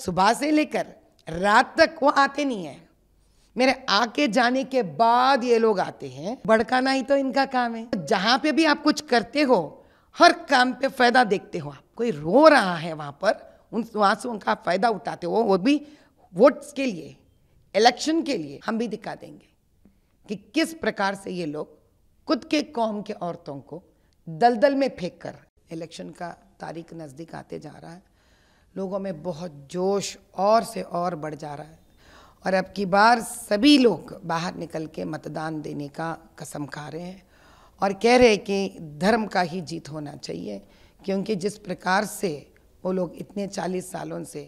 सुबह से लेकर रात तक वो आते नहीं है। मेरे आके जाने के बाद ये लोग आते हैं। भड़काना ही तो इनका काम है। जहां पे भी आप कुछ करते हो, हर काम पे फायदा देखते हो। आप कोई रो रहा है वहां पर, उन आंसुओं का फायदा उठाते हो, वो भी वोट्स के लिए, इलेक्शन के लिए। हम भी दिखा देंगे कि किस प्रकार से ये लोग खुद के कौम के औरतों को दलदल में फेंक कर। इलेक्शन का तारीख नज़दीक आते जा रहा है, लोगों में बहुत जोश और से और बढ़ जा रहा है और अब की बार सभी लोग बाहर निकल के मतदान देने का कसम खा रहे हैं और कह रहे हैं कि धर्म का ही जीत होना चाहिए, क्योंकि जिस प्रकार से वो लोग इतने 40 सालों से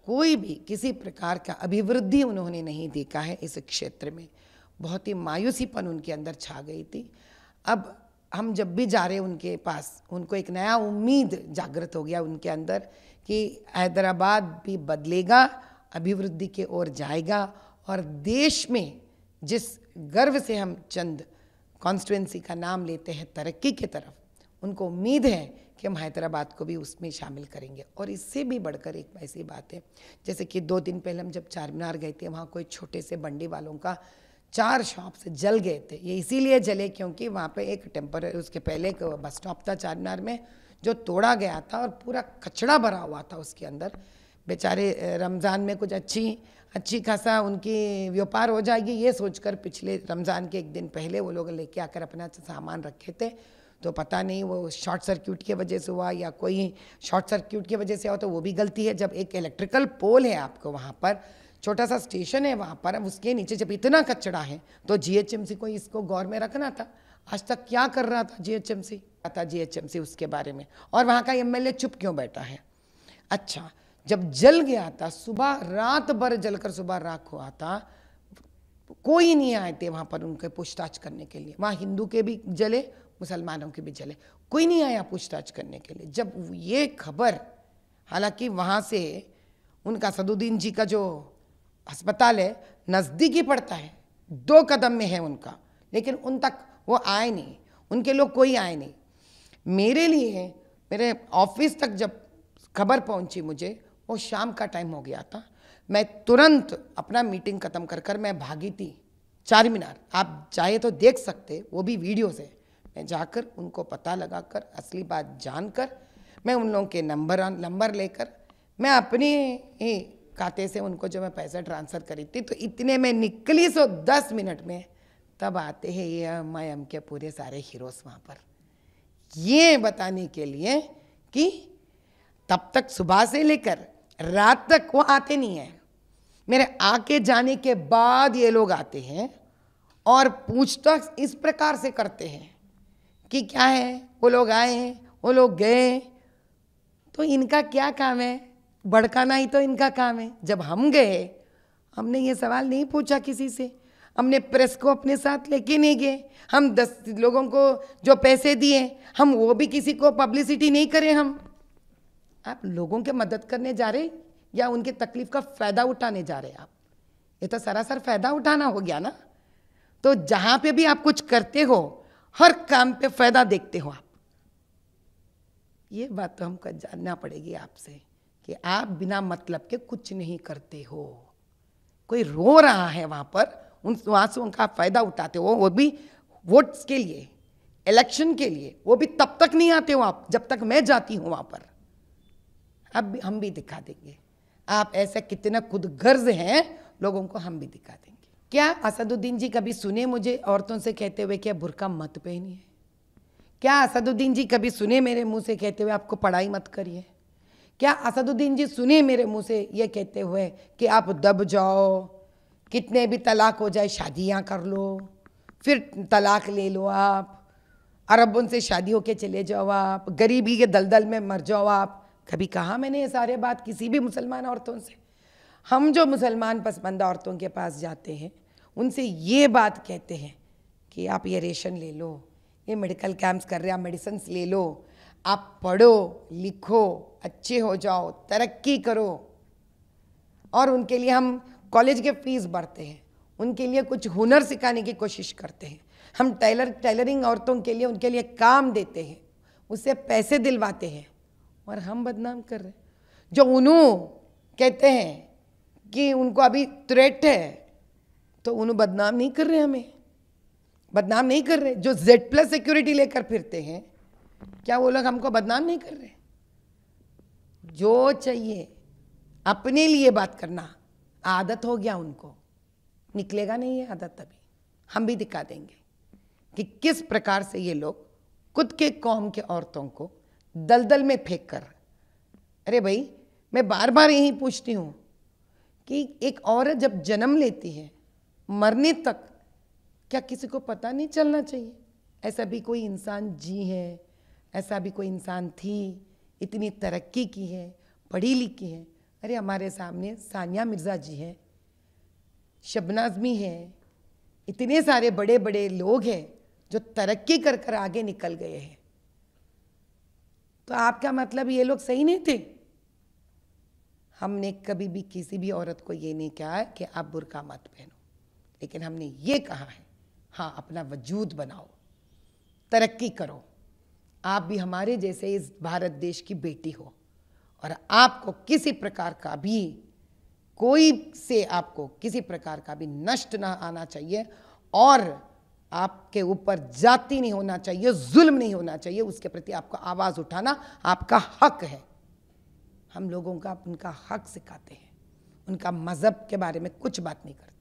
कोई भी किसी प्रकार का अभिवृद्धि उन्होंने नहीं देखा है इस क्षेत्र में। बहुत ही मायूसीपन उनके अंदर छा गई थी। अब हम जब भी जा रहे उनके पास, उनको एक नया उम्मीद जागृत हो गया उनके अंदर कि हैदराबाद भी बदलेगा, अभिवृद्धि की ओर जाएगा और देश में जिस गर्व से हम चंद कॉन्स्टिट्यूंसी का नाम लेते हैं तरक्की की तरफ, उनको उम्मीद है कि हम हैदराबाद को भी उसमें शामिल करेंगे। और इससे भी बढ़कर एक ऐसी बात है, जैसे कि 2 दिन पहले हम जब चारमीनार गए थे, वहाँ कोई छोटे से बंडी वालों का 4 शॉप से जल गए थे। ये इसीलिए जले क्योंकि वहाँ पे एक टेम्पररी, उसके पहले एक बस स्टॉप था चारमीनार में जो तोड़ा गया था और पूरा कचड़ा भरा हुआ था उसके अंदर। बेचारे रमज़ान में कुछ अच्छी खासा उनकी व्यापार हो जाएगी ये सोचकर पिछले रमज़ान के 1 दिन पहले वो लोग लेके आकर अपना सामान रखे थे। तो पता नहीं वो शॉर्ट सर्क्यूट की वजह से हुआ या कोई शॉर्ट सर्क्यूट की वजह से हुआ, तो वो भी गलती है। जब एक इलेक्ट्रिकल पोल है आपको वहाँ पर, छोटा सा स्टेशन है वहाँ पर, उसके नीचे जब इतना कचरा है तो जीएचएमसी को इसको गौर में रखना था। आज तक क्या कर रहा था जीएचएमसी उसके बारे में, और वहाँ का एमएलए चुप क्यों बैठा है? अच्छा, जब जल गया था, सुबह रात भर जलकर सुबह राख हुआ था, कोई नहीं आए थे वहाँ पर उनके पूछताछ करने के लिए। वहाँ हिंदू के भी जले, मुसलमानों के भी जले, कोई नहीं आया पूछताछ करने के लिए। जब ये खबर, हालांकि वहाँ से उनका असदुद्दीन जी का जो अस्पताल है नज़दीक ही पड़ता है, 2 कदम में है उनका, लेकिन उन तक वो आए नहीं, उनके लोग कोई आए नहीं। मेरे लिए मेरे ऑफिस तक जब खबर पहुंची मुझे, वो शाम का टाइम हो गया था। मैं तुरंत अपना मीटिंग ख़त्म कर कर मैं भागी थी चारमीनार। आप चाहे तो देख सकते, वो भी वीडियो से। मैं जाकर उनको पता लगाकर, असली बात जानकर, मैं उन लोगों के नंबर लेकर मैं अपने ही खाते से उनको जो मैं पैसा ट्रांसफ़र करी थी, तो इतने में निकली 10 मिनट में तब आते हैं ये एम के पूरे सारे हीरोज़ वहाँ पर, ये बताने के लिए कि तब तक सुबह से लेकर रात तक वो आते नहीं हैं। मेरे आके जाने के बाद ये लोग आते हैं और पूछताछ इस प्रकार से करते हैं कि क्या है, वो लोग आए, वो लोग गए, तो इनका क्या काम है? भड़काना ही तो इनका काम है। जब हम गए, हमने ये सवाल नहीं पूछा किसी से, हमने प्रेस को अपने साथ लेके नहीं गए, हम 10 लोगों को जो पैसे दिए हम वो भी किसी को पब्लिसिटी नहीं करें। हम आप लोगों के मदद करने जा रहे या उनके तकलीफ का फ़ायदा उठाने जा रहे? आप ये तो सरासर फ़ायदा उठाना हो गया ना। तो जहाँ पे भी आप कुछ करते हो, हर काम पे फ़ायदा देखते हो आप। ये बात तो हमको जानना पड़ेगी आपसे कि आप बिना मतलब के कुछ नहीं करते हो। कोई रो रहा है वहाँ पर, उन आंसुओं का फ़ायदा उठाते हो, वो भी वोट्स के लिए, इलेक्शन के लिए। वो भी तब तक नहीं आते हो आप जब तक मैं जाती हूँ वहाँ पर। अब हम भी दिखा देंगे आप ऐसे कितना खुद गर्ज हैं लोगों को, हम भी दिखा देंगे। क्या असदुद्दीन जी कभी सुने मुझे औरतों से कहते हुए कि बुर्का मत पहनिए? क्या असदुद्दीन जी कभी सुने मेरे मुंह से कहते हुए आपको पढ़ाई मत करिए? क्या असदुद्दीन जी सुने मेरे मुंह से ये कहते हुए कि आप दब जाओ, कितने भी तलाक हो जाए शादियां कर लो, फिर तलाक ले लो आप, अरबों से शादी होके चले जाओ आप, गरीबी के दलदल में मर जाओ आप? कभी कहा मैंने ये सारे बात किसी भी मुसलमान औरतों से? हम जो मुसलमान पसमानदा औरतों के पास जाते हैं उनसे ये बात कहते हैं कि आप ये रेशन ले लो, ये मेडिकल कैंप्स कर रहे हैं, आप मेडिसिन ले लो, आप पढ़ो लिखो, अच्छे हो जाओ, तरक्की करो। और उनके लिए हम कॉलेज के फीस भरते हैं, उनके लिए कुछ हुनर सिखाने की कोशिश करते हैं। हम टेलरिंग औरतों के लिए, उनके लिए काम देते हैं, उससे पैसे दिलवाते हैं, और हम बदनाम कर रहे हैं जो उन्हों कहते हैं कि उनको अभी थ्रेट है, तो उन्हें बदनाम नहीं कर रहे, हमें बदनाम नहीं कर रहे। जो Z+ सिक्योरिटी लेकर फिरते हैं, क्या वो लोग हमको बदनाम नहीं कर रहे? जो चाहिए अपने लिए बात करना आदत हो गया उनको, निकलेगा नहीं है आदत। तभी हम भी दिखा देंगे कि किस प्रकार से ये लोग खुद के कौम के औरतों को दलदल में फेंक कर। अरे भाई, मैं बार बार यही पूछती हूँ कि एक औरत जब जन्म लेती है, मरने तक क्या किसी को पता नहीं चलना चाहिए? ऐसा भी कोई इंसान जी है, ऐसा भी कोई इंसान थी, इतनी तरक्की की है, पढ़ी लिखी है। अरे हमारे सामने सानिया मिर्ज़ा जी हैं, शबनाज़ मी है, इतने सारे बड़े बड़े लोग हैं जो तरक्की कर कर आगे निकल गए हैं। तो आपका मतलब ये लोग सही नहीं थे? हमने कभी भी किसी भी औरत को ये नहीं कहा है कि आप बुर्का मत पहनो, लेकिन हमने ये कहा है, हाँ, अपना वजूद बनाओ, तरक्की करो। आप भी हमारे जैसे इस भारत देश की बेटी हो, और आपको किसी प्रकार का भी कोई से आपको किसी प्रकार का भी नष्ट ना आना चाहिए, और आपके ऊपर जाति नहीं होना चाहिए, जुल्म नहीं होना चाहिए। उसके प्रति आपको आवाज़ उठाना आपका हक है। हम लोगों का उनका हक सिखाते हैं, उनका मज़हब के बारे में कुछ बात नहीं करते।